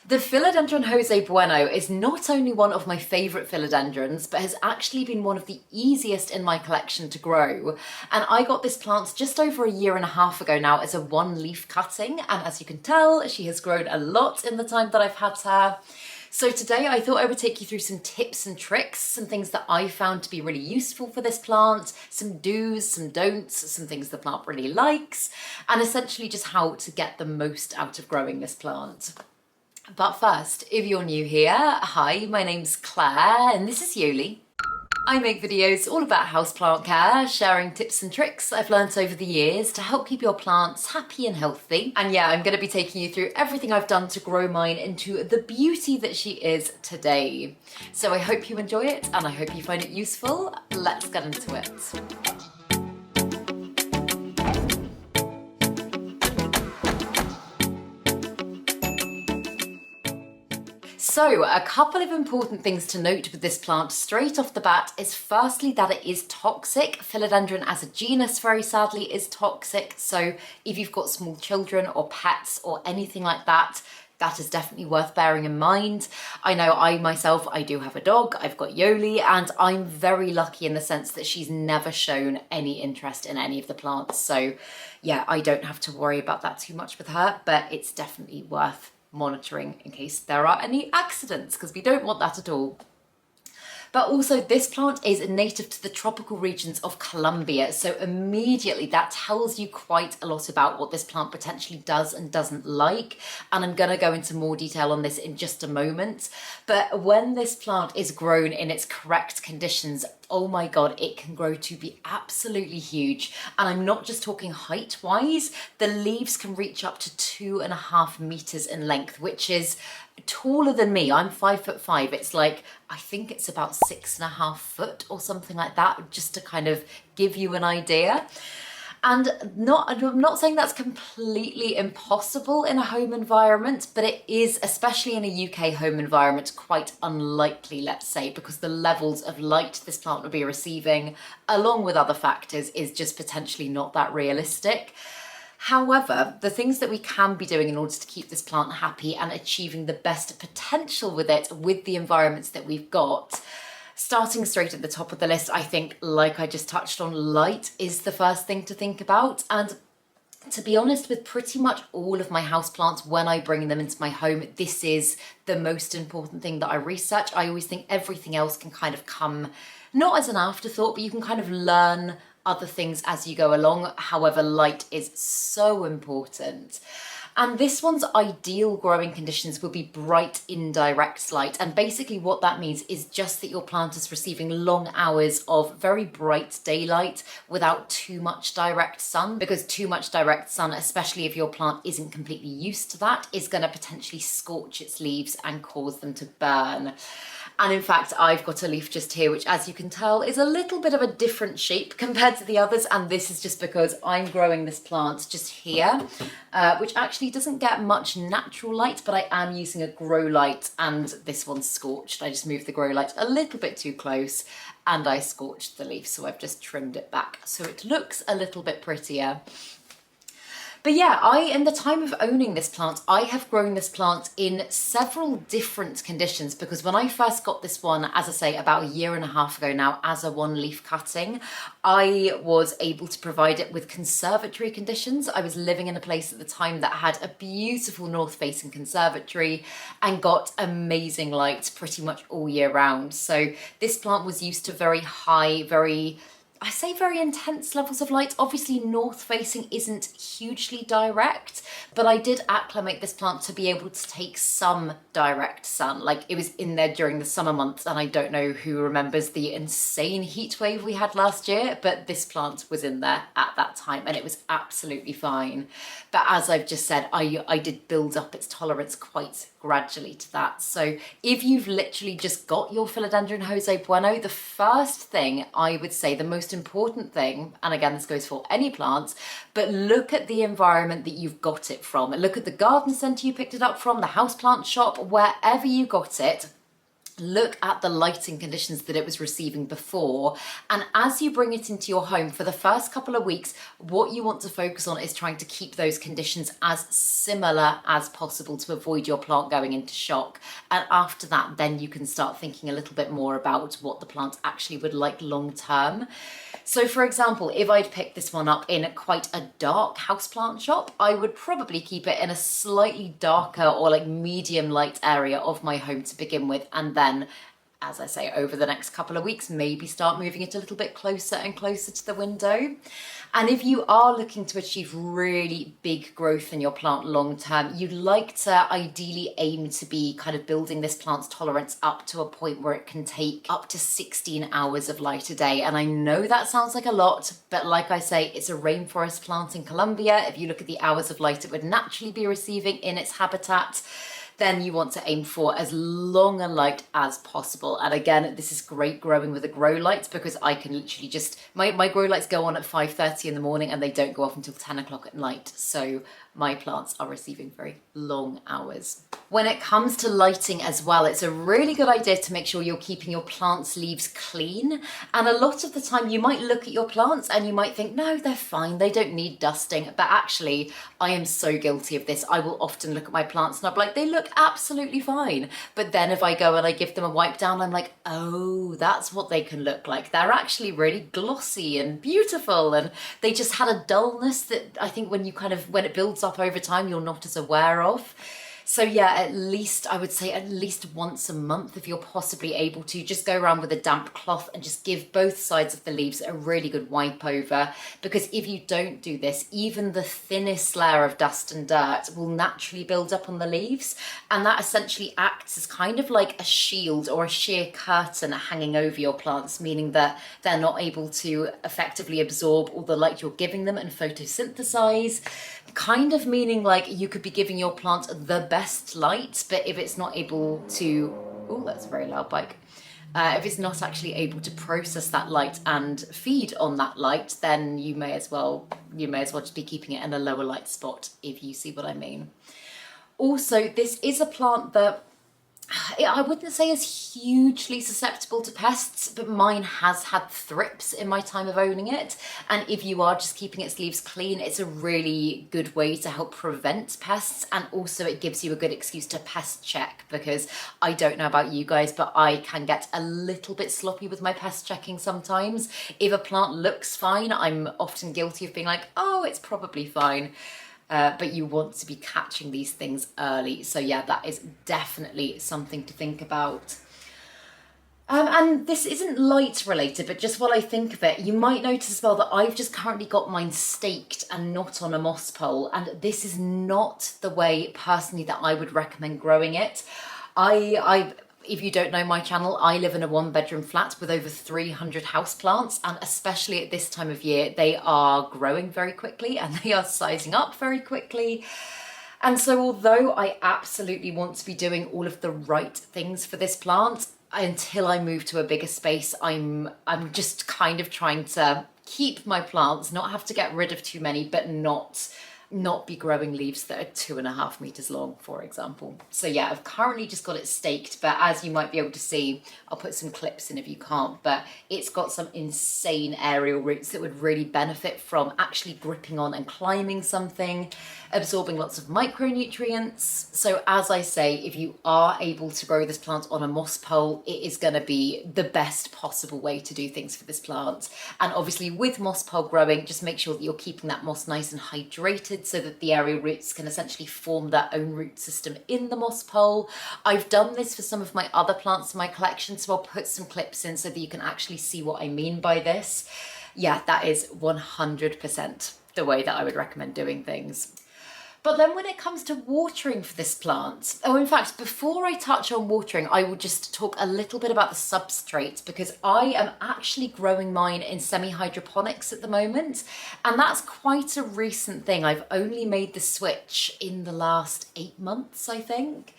The Philodendron Jose Buono is not only one of my favourite philodendrons, but has actually been one of the easiest in my collection to grow. And I got this plant just over a year and a half ago now as a one-leaf cutting, and as you can tell, she has grown a lot in the time that I've had her. So today I thought I would take you through some tips and tricks, some things that I found to be really useful for this plant, some do's, some don'ts, some things the plant really likes, and essentially just how to get the most out of growing this plant. But first, if you're new here, hi, my name's Claire and this is Yoli. I make videos all about houseplant care, sharing tips and tricks I've learnt over the years to help keep your plants happy and healthy. And yeah, I'm going to be taking you through everything I've done to grow mine into the beauty that she is today. So I hope you enjoy it and I hope you find it useful. Let's get into it. So a couple of important things to note with this plant straight off the bat is firstly that it is toxic. Philodendron as a genus, very sadly, is toxic. So if you've got small children or pets or anything like that, that is definitely worth bearing in mind. I know I myself, I do have a dog, I've got Yoli, and I'm very lucky in the sense that she's never shown any interest in any of the plants. So yeah, I don't have to worry about that too much with her, but it's definitely worth monitoring in case there are any accidents, because we don't want that at all. But also this plant is native to the tropical regions of Colombia, so immediately that tells you quite a lot about what this plant potentially does and doesn't like, and I'm going to go into more detail on this in just a moment. But when this plant is grown in its correct conditions, oh my god, it can grow to be absolutely huge. And I'm not just talking height wise, the leaves can reach up to 2.5 meters in length, which is taller than me. I'm 5'5". It's like, I think it's about 6.5 foot or something like that, just to kind of give you an idea. And I'm not saying that's completely impossible in a home environment, but it is, especially in a UK home environment, quite unlikely, let's say, because the levels of light this plant will be receiving, along with other factors, is just potentially not that realistic. However, the things that we can be doing in order to keep this plant happy and achieving the best potential with it, with the environments that we've got, starting straight at the top of the list, I think, like I just touched on, light is the first thing to think about. And to be honest, with pretty much all of my houseplants, when I bring them into my home, this is the most important thing that I research. I always think everything else can kind of come, not as an afterthought, but you can kind of learn other things as you go along. However, light is so important. And this one's ideal growing conditions will be bright indirect light. And basically what that means is just that your plant is receiving long hours of very bright daylight without too much direct sun, because too much direct sun, especially if your plant isn't completely used to that, is going to potentially scorch its leaves and cause them to burn. And in fact, I've got a leaf just here, which as you can tell is a little bit of a different shape compared to the others. And this is just because I'm growing this plant just here, which actually doesn't get much natural light, but I am using a grow light and this one's scorched. I just moved the grow light a little bit too close and I scorched the leaf. So I've just trimmed it back so it looks a little bit prettier. But yeah, in the time of owning this plant, I have grown this plant in several different conditions, because when I first got this one, as I say, about a year and a half ago now, as a one-leaf cutting, I was able to provide it with conservatory conditions. I was living in a place at the time that had a beautiful north-facing conservatory and got amazing light pretty much all year round. So this plant was used to very high, very intense levels of light. Obviously north facing isn't hugely direct, but I did acclimate this plant to be able to take some direct sun. Like, it was in there during the summer months, and I don't know who remembers the insane heat wave we had last year, but this plant was in there at that time and it was absolutely fine. But as I've just said, I did build up its tolerance quite gradually to that. So if you've literally just got your Philodendron Jose Buono, the first thing I would say, the most important thing, and again this goes for any plants, but look at the environment that you've got it from. Look at the garden centre you picked it up from, the houseplant shop, wherever you got it. look at the lighting conditions that it was receiving before. And as you bring it into your home for the first couple of weeks, what you want to focus on is trying to keep those conditions as similar as possible to avoid your plant going into shock. And after that, then you can start thinking a little bit more about what the plant actually would like long term. So for example, if I'd picked this one up in quite a dark houseplant shop, I would probably keep it in a slightly darker or like medium light area of my home to begin with, and then, as I say, over the next couple of weeks, maybe start moving it a little bit closer and closer to the window. And if you are looking to achieve really big growth in your plant long term, you'd like to ideally aim to be kind of building this plant's tolerance up to a point where it can take up to 16 hours of light a day. And I know that sounds like a lot, but like I say, it's a rainforest plant in Colombia. If you look at the hours of light it would naturally be receiving in its habitat, then you want to aim for as long a light as possible. And again, this is great growing with a grow light, because I can literally just, my grow lights go on at 5:30 in the morning and they don't go off until 10 o'clock at night. So my plants are receiving very long hours. When it comes to lighting as well, it's a really good idea to make sure you're keeping your plants' leaves clean. And a lot of the time you might look at your plants and you might think, no, they're fine, they don't need dusting. But actually, I am so guilty of this. I will often look at my plants and I'm like, they look absolutely fine. But then if I go and I give them a wipe down, I'm like, oh, that's what they can look like. They're actually really glossy and beautiful, and they just had a dullness that I think when it builds up over time, you're not as aware of. So yeah, at least, I would say at least once a month, if you're possibly able to, just go around with a damp cloth and just give both sides of the leaves a really good wipe over. Because if you don't do this, even the thinnest layer of dust and dirt will naturally build up on the leaves. And that essentially acts as kind of like a shield or a sheer curtain hanging over your plants, meaning that they're not able to effectively absorb all the light you're giving them and photosynthesize. Kind of meaning like you could be giving your plant the best light, but if it's not able to, oh, that's a very loud bike. If it's not actually able to process that light and feed on that light, then you may as well just be keeping it in a lower light spot, if you see what I mean. Also, this is a plant that I wouldn't say is hugely susceptible to pests, but mine has had thrips in my time of owning it. And if you are just keeping its leaves clean, it's a really good way to help prevent pests. And also it gives you a good excuse to pest check, because I don't know about you guys, but I can get a little bit sloppy with my pest checking sometimes. If a plant looks fine, I'm often guilty of being like, oh, it's probably fine. But you want to be catching these things early. So yeah, that is definitely something to think about. And this isn't light related, but just while I think of it, you might notice as well that I've just currently got mine staked and not on a moss pole. And this is not the way personally that I would recommend growing it. If you don't know my channel, I live in a 1-bedroom flat with over 300 houseplants, and especially at this time of year, they are growing very quickly and they are sizing up very quickly. And so although I absolutely want to be doing all of the right things for this plant, until I move to a bigger space, I'm just kind of trying to keep my plants, not have to get rid of too many, but not be growing leaves that are 2.5 meters long, for example. So yeah, I've currently just got it staked, but as you might be able to see, I'll put some clips in if you can't, but it's got some insane aerial roots that would really benefit from actually gripping on and climbing something, absorbing lots of micronutrients. So as I say, if you are able to grow this plant on a moss pole, it is going to be the best possible way to do things for this plant. And obviously with moss pole growing, just make sure that you're keeping that moss nice and hydrated so that the aerial roots can essentially form their own root system in the moss pole. I've done this for some of my other plants in my collection, so I'll put some clips in so that you can actually see what I mean by this. Yeah, that is 100% the way that I would recommend doing things. But then when it comes to watering for this plant, in fact, before I touch on watering, I will just talk a little bit about the substrate, because I am actually growing mine in semi-hydroponics at the moment. And that's quite a recent thing. I've only made the switch in the last 8 months, I think.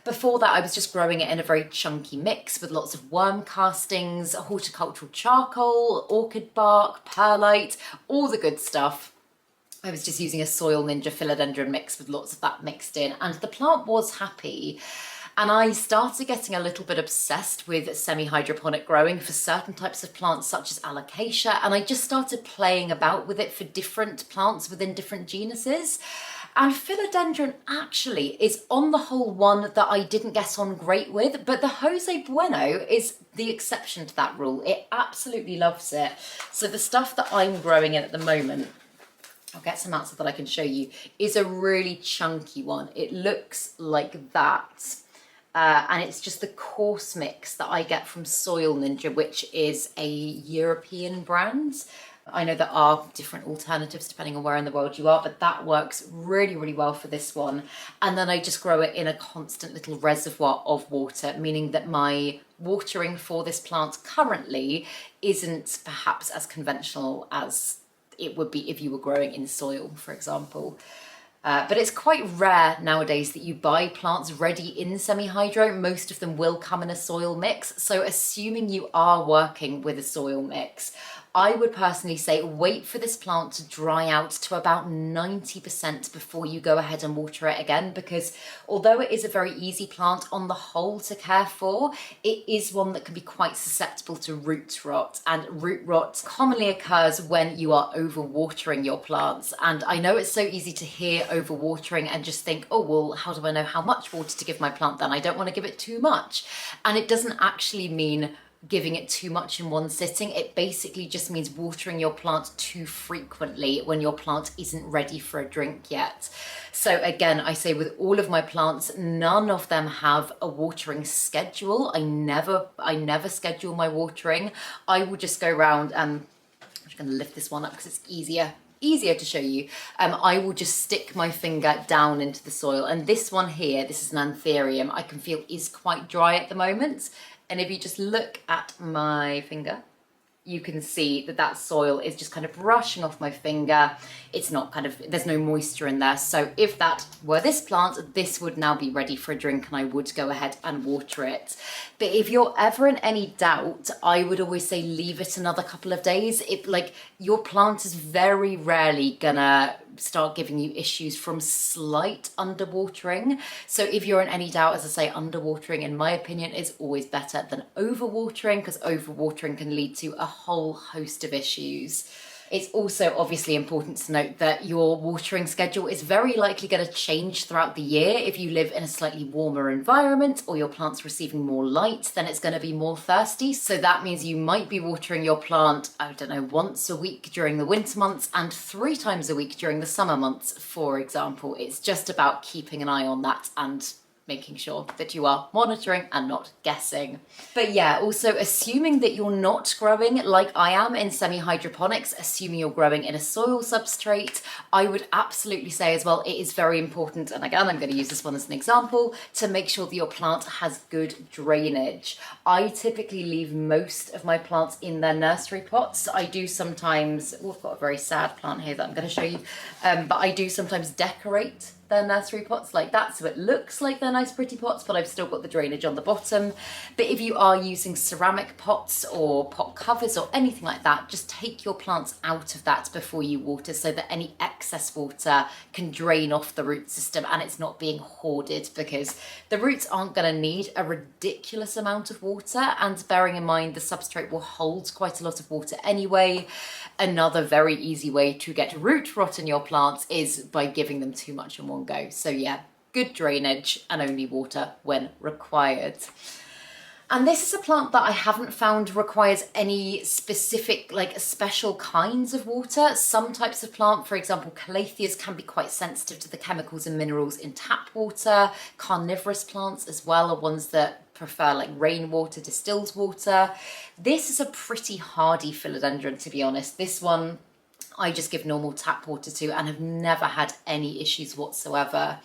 Before that, I was just growing it in a very chunky mix with lots of worm castings, horticultural charcoal, orchid bark, perlite, all the good stuff. I was just using a Soil Ninja philodendron mix with lots of that mixed in, and the plant was happy. And I started getting a little bit obsessed with semi-hydroponic growing for certain types of plants such as alocasia, and I just started playing about with it for different plants within different genuses. And philodendron actually is on the whole one that I didn't get on great with, but the Jose Buono is the exception to that rule. It absolutely loves it. So the stuff that I'm growing in at the moment, I'll get some out so that I can show you, is a really chunky one. It looks like that. And it's just the coarse mix that I get from Soil Ninja, which is a European brand. I know there are different alternatives depending on where in the world you are, but that works really, really well for this one. And then I just grow it in a constant little reservoir of water, meaning that my watering for this plant currently isn't perhaps as conventional as it would be if you were growing in soil, for example. But it's quite rare nowadays that you buy plants ready in semi-hydro. Most of them will come in a soil mix. So assuming you are working with a soil mix, I would personally say wait for this plant to dry out to about 90% before you go ahead and water it again, because although it is a very easy plant on the whole to care for, it is one that can be quite susceptible to root rot, and root rot commonly occurs when you are overwatering your plants. And I know it's so easy to hear overwatering and just think, oh, well, how do I know how much water to give my plant then? I don't want to give it too much. And it doesn't actually mean giving it too much in one sitting. It basically just means watering your plant too frequently when your plant isn't ready for a drink yet. So again, I say with all of my plants, none of them have a watering schedule. I never schedule my watering. I will just go around, I'm just going to lift this one up because it's easier to show you. I will just stick my finger down into the soil, and this one here, this is an anthurium, I can feel is quite dry at the moment. And if you just look at my finger, you can see that that soil is just kind of brushing off my finger. It's not there's no moisture in there. So if that were this plant, this would now be ready for a drink and I would go ahead and water it. But if you're ever in any doubt, I would always say leave it another couple of days. Your plant is very rarely gonna start giving you issues from slight underwatering. So if you're in any doubt, as I say, underwatering, in my opinion, is always better than overwatering, because overwatering can lead to a whole host of issues. It's also obviously important to note that your watering schedule is very likely going to change throughout the year. If you live in a slightly warmer environment or your plant's receiving more light, then it's going to be more thirsty. So that means you might be watering your plant, I don't know, once a week during the winter months and 3 times a week during the summer months, for example. It's just about keeping an eye on that and making sure that you are monitoring and not guessing. But yeah, also assuming that you're not growing like I am in semi-hydroponics, assuming you're growing in a soil substrate, I would absolutely say as well, it is very important, and again, I'm going to use this one as an example, to make sure that your plant has good drainage. I typically leave most of my plants in their nursery pots. I do sometimes, I've got a very sad plant here that I'm going to show you, but I do sometimes decorate their nursery pots like that, so it looks like they're nice pretty pots, but I've still got the drainage on the bottom. But if you are using ceramic pots or pot covers or anything like that, just take your plants out of that before you water, so that any excess water can drain off the root system and it's not being hoarded, because the roots aren't going to need a ridiculous amount of water, and bearing in mind the substrate will hold quite a lot of water anyway. Another very easy way to get root rot in your plants is by giving them too much in one go. So yeah, good drainage and only water when required. And this is a plant that I haven't found requires any specific, special kinds of water. Some types of plant, for example, calatheas, can be quite sensitive to the chemicals and minerals in tap water. Carnivorous plants as well are ones that prefer rainwater, distilled water. This is a pretty hardy philodendron, to be honest. This one I just give normal tap water to and have never had any issues whatsoever.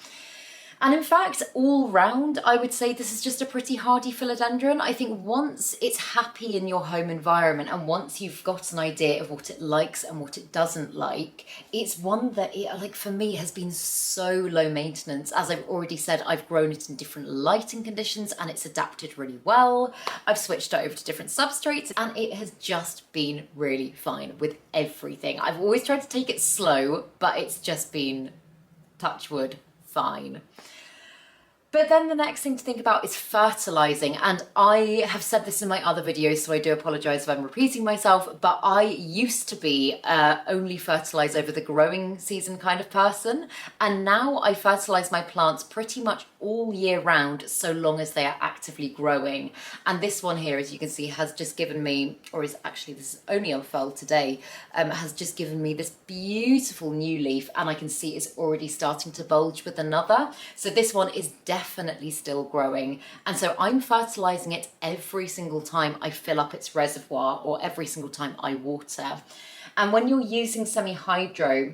And in fact, all round, I would say this is just a pretty hardy philodendron. I think once it's happy in your home environment and once you've got an idea of what it likes and what it doesn't like, it's one that, for me, has been so low maintenance. As I've already said, I've grown it in different lighting conditions and it's adapted really well. I've switched it over to different substrates and it has just been really fine with everything. I've always tried to take it slow, but it's just been, touch wood, fine. But then the next thing to think about is fertilizing. And I have said this in my other videos, so I do apologize if I'm repeating myself, but I used to be only fertilize over the growing season kind of person. And now I fertilize my plants pretty much all year round, so long as they are actively growing. And this one here, as you can see, has just given me, or is actually, this is only unfurled today, has just given me this beautiful new leaf, and I can see it's already starting to bulge with another. So this one is definitely still growing. And so I'm fertilizing it every single time I fill up its reservoir, or every single time I water. And when you're using semi-hydro,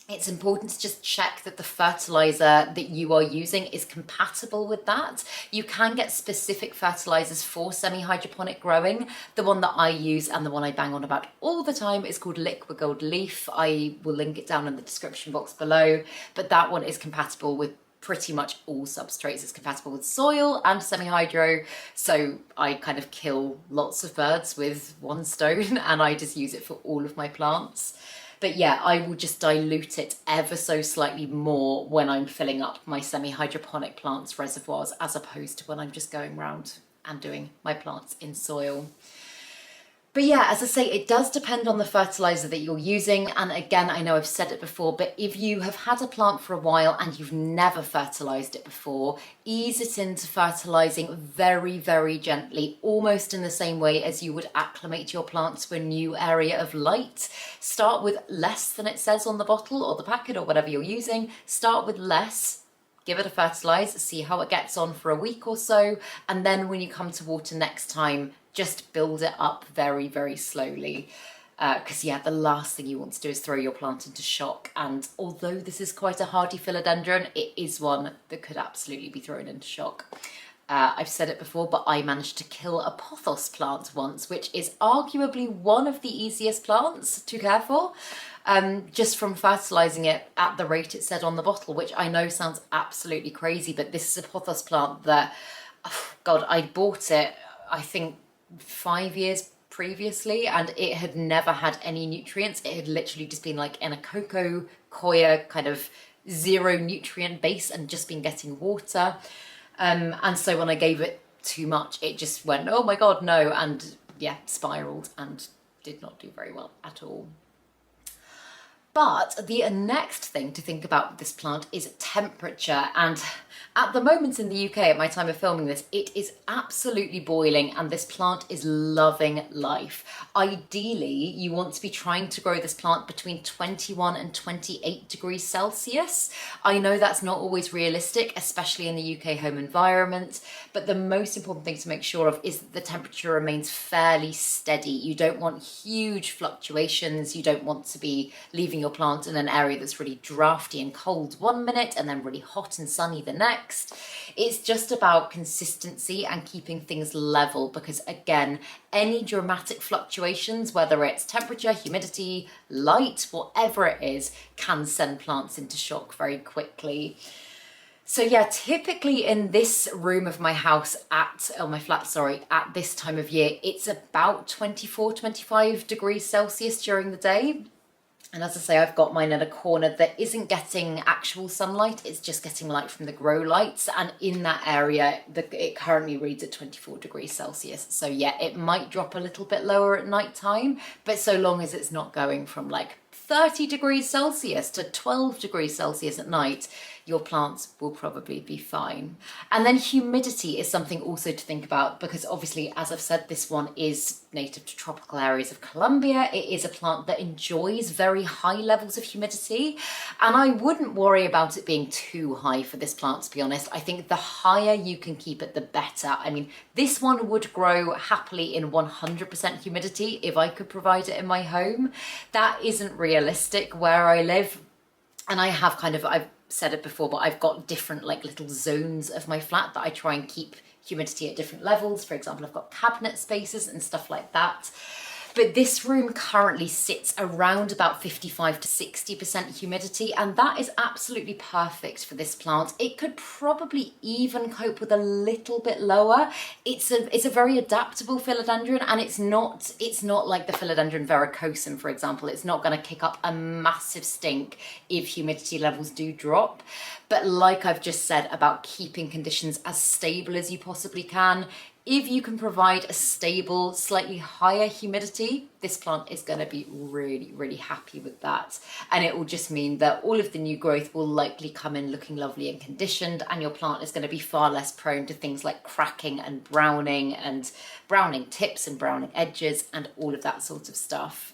it's important to just check that the fertilizer that you are using is compatible with that. You can get specific fertilizers for semi-hydroponic growing. The one that I use and the one I bang on about all the time is called Liquid Gold Leaf. I will link it down in the description box below, but that one is compatible with pretty much all substrates. It's compatible with soil and semi-hydro, so I kind of kill lots of birds with one stone, and I just use it for all of my plants. But yeah, I will just dilute it ever so slightly more when I'm filling up my semi-hydroponic plants reservoirs, as opposed to when I'm just going around and doing my plants in soil. But yeah, as I say, it does depend on the fertilizer that you're using. And again, I know I've said it before, but if you have had a plant for a while and you've never fertilized it before, ease it into fertilizing very, very gently, almost in the same way as you would acclimate your plant to a new area of light. Start with less than it says on the bottle or the packet or whatever you're using. Start with less. Give it a fertilize, see how it gets on for a week or so, and then when you come to water next time, just build it up very, very slowly. Because yeah, the last thing you want to do is throw your plant into shock. And although this is quite a hardy philodendron, it is one that could absolutely be thrown into shock. I've said it before, but I managed to kill a pothos plant once, which is arguably one of the easiest plants to care for, just from fertilizing it at the rate it said on the bottle, which I know sounds absolutely crazy, but this is a pothos plant that, oh God, I bought it, I think 5 years previously, and it had never had any nutrients. It had literally just been like in a cocoa coir kind of zero nutrient base and just been getting water. And so when I gave it too much, it just went, oh my God, no. And yeah, spiraled and did not do very well at all. But the next thing to think about with this plant is temperature. And at the moment in the UK, at my time of filming this, it is absolutely boiling and this plant is loving life. Ideally, you want to be trying to grow this plant between 21 and 28 degrees Celsius. I know that's not always realistic, especially in the UK home environment, but the most important thing to make sure of is that the temperature remains fairly steady. You don't want huge fluctuations. You don't want to be leaving your plant in an area that's really drafty and cold one minute and then really hot and sunny the next. It's just about consistency and keeping things level, because again, any dramatic fluctuations, whether it's temperature, humidity, light, whatever it is, can send plants into shock very quickly. So yeah, typically in this room of my house my flat, at this time of year, it's about 24, 25 degrees Celsius during the day. And as I say, I've got mine in a corner that isn't getting actual sunlight, it's just getting light from the grow lights. And in that area, it currently reads at 24 degrees Celsius. So yeah, it might drop a little bit lower at night time, but so long as it's not going from like 30 degrees Celsius to 12 degrees Celsius at night, your plants will probably be fine. And then humidity is something also to think about, because obviously, as I've said, this one is native to tropical areas of Colombia. It is a plant that enjoys very high levels of humidity, and I wouldn't worry about it being too high for this plant, to be honest. I think the higher you can keep it, the better. I mean, this one would grow happily in 100% humidity if I could provide it in my home. That isn't realistic where I live. And I have I've said it before, but I've got different like little zones of my flat that I try and keep humidity at different levels. For example, I've got cabinet spaces and stuff like that. But this room currently sits around about 55 to 60% humidity, and that is absolutely perfect for this plant. It could probably even cope with a little bit lower. It's a very adaptable philodendron, and it's not like the Philodendron verrucosum, for example. It's not going to kick up a massive stink if humidity levels do drop. But like I've just said about keeping conditions as stable as you possibly can, if you can provide a stable, slightly higher humidity, this plant is going to be really, really happy with that. And it will just mean that all of the new growth will likely come in looking lovely and conditioned, and your plant is going to be far less prone to things like cracking and browning tips and browning edges and all of that sort of stuff.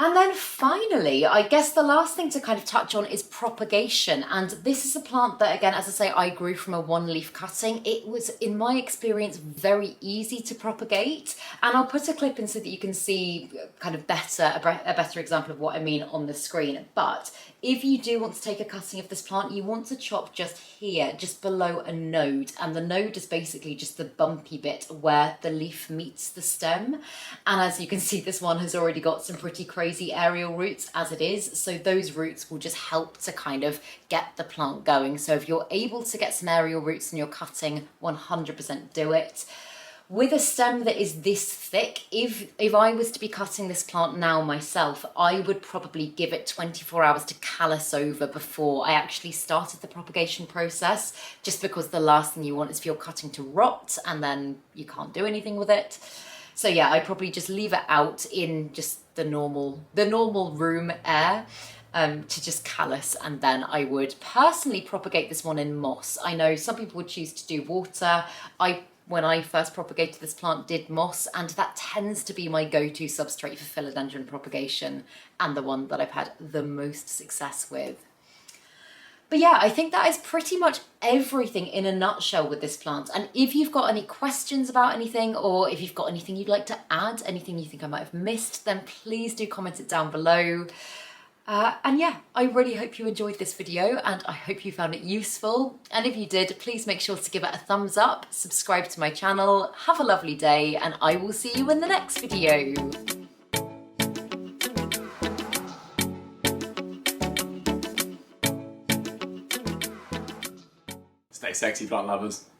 And then finally, I guess the last thing to kind of touch on is propagation. And this is a plant that, again, as I say, I grew from a one-leaf cutting. It was, in my experience, very easy to propagate. And I'll put a clip in so that you can see kind of a better example of what I mean on the screen. But if you do want to take a cutting of this plant, you want to chop just here, just below a node. And the node is basically just the bumpy bit where the leaf meets the stem. And as you can see, this one has already got some pretty crazy aerial roots as it is. So those roots will just help to kind of get the plant going. So if you're able to get some aerial roots in your cutting, 100% do it. With a stem that is this thick, if I was to be cutting this plant now myself, I would probably give it 24 hours to callus over before I actually started the propagation process, just because the last thing you want is for your cutting to rot and then you can't do anything with it. So yeah, I'd probably just leave it out in just the normal room air to just callus, and then I would personally propagate this one in moss. I know some people would choose to do water. When I first propagated this plant, did moss, and that tends to be my go-to substrate for philodendron propagation and the one that I've had the most success with. But yeah, I think that is pretty much everything in a nutshell with this plant. And if you've got any questions about anything, or if you've got anything you'd like to add, anything you think I might have missed, then please do comment it down below. And yeah, I really hope you enjoyed this video, and I hope you found it useful. And if you did, please make sure to give it a thumbs up, subscribe to my channel, have a lovely day, and I will see you in the next video. Stay sexy, plant lovers.